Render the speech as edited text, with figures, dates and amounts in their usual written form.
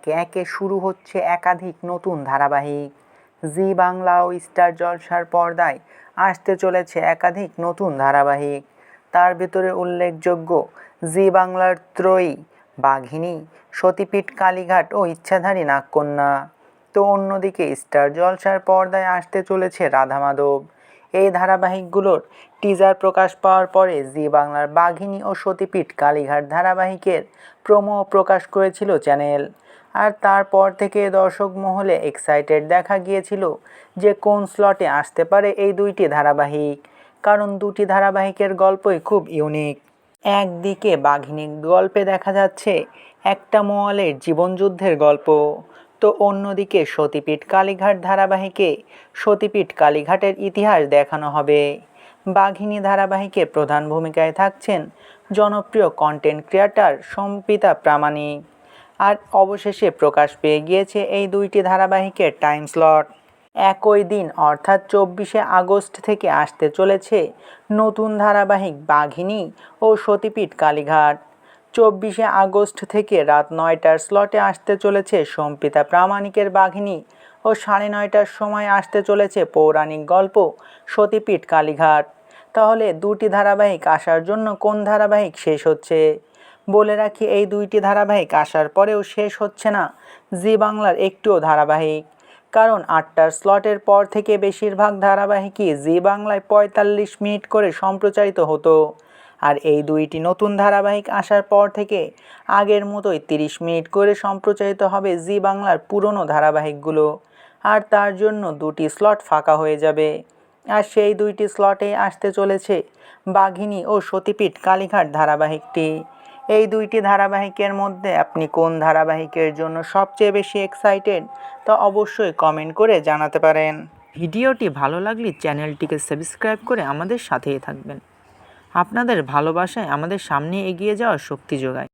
একে একে শুরু হচ্ছে একাধিক নতুন ধারাবাহিক। জি বাংলা ও স্টার জলসার পর্দায় আসতে চলেছে একাধিক নতুন ধারাবাহিক। তার ভেতরে উল্লেখযোগ্য জি বাংলার ত্রয়ী, বাঘিনী, সতীপীঠ কালীঘাট ও ইচ্ছাধারী নাগকন্যা। তো অন্যদিকে স্টার জলসার পর্দায় আসতে চলেছে রাধা মাধব। এই ধারাবাহিকগুলোর টিজার প্রকাশ পাওয়ার পরে জি বাংলার বাঘিনী ও সতীপীঠ কালীঘাট ধারাবাহিকের প্রোমো প্রকাশ করেছিল চ্যানেল। আর তারপর থেকে দর্শক মহলে এক্সাইটেড দেখা গিয়েছিল যে কোন স্লটে আসতে পারে এই দুইটি ধারাবাহিক, কারণ দুটি ধারাবাহিকের গল্পই খুব ইউনিক। একদিকে বাঘিনীর গল্পে দেখা যাচ্ছে একটা মহলের জীবনযুদ্ধের গল্প, তো অন্যদিকে সতীপীঠ কালীঘাট ধারাবাহিকে সতীপীঠ কালীঘাটের ইতিহাস দেখানো হবে। বাঘিনী ধারাবাহিকে প্রধান ভূমিকায় থাকছেন জনপ্রিয় কন্টেন্ট ক্রিয়েটর সম্পিতা প্রামাণিক। আর অবশেষে প্রকাশ পেয়ে গিয়েছে এই দুইটি ধারাবাহিকের টাইম স্লট। একই দিন অর্থাৎ 24শে আগস্ট থেকে আসতে চলেছে নতুন ধারাবাহিক বাঘিনী ও সতীপীঠ কালীঘাট। 24শে আগস্ট থেকে রাত 9টার স্লটে আসতে চলেছে সম্পিতা প্রামাণিকের বাঘিনী ও 9:30টার সময় আসতে চলেছে পৌরাণিক গল্প সতীপীঠ কালীঘাট। তাহলে দুটি ধারাবাহিক আসার জন্য কোন ধারাবাহিক শেষ হচ্ছে? বলে রাখি, এই দুইটি ধারাবাহিক আসার পরেও শেষ হচ্ছে না জি বাংলার একটিও ধারাবাহিক, কারণ 8টার স্লটের পর থেকে বেশিরভাগ ধারাবাহিকই জি বাংলায় 45 মিনিট করে সম্প্রচারিত হতো। আর এই দুইটি নতুন ধারাবাহিক আসার পর থেকে আগের মতোই 30 মিনিট করে সম্প্রচারিত হবে জি বাংলার পুরনো ধারাবাহিকগুলো। আর তার জন্য দুটি স্লট ফাঁকা হয়ে যাবে। আর সেই দুইটি স্লটে আসতে চলেছে বাঘিনী ও সতীপীঠ কালীঘাট ধারাবাহিকটি। এই দুইটি ধারাবাহিকের মধ্যে আপনি কোন ধারাবাহিকের জন্য সবচেয়ে বেশি এক্সাইটেড তা অবশ্যই কমেন্ট করে জানাতে পারেন। ভিডিওটি ভালো লাগলে চ্যানেলটিকে সাবস্ক্রাইব করে আমাদের সাথেই থাকবেন। আপনাদের ভালোবাসায় আমাদের সামনে এগিয়ে যাওয়ার শক্তি যোগায়।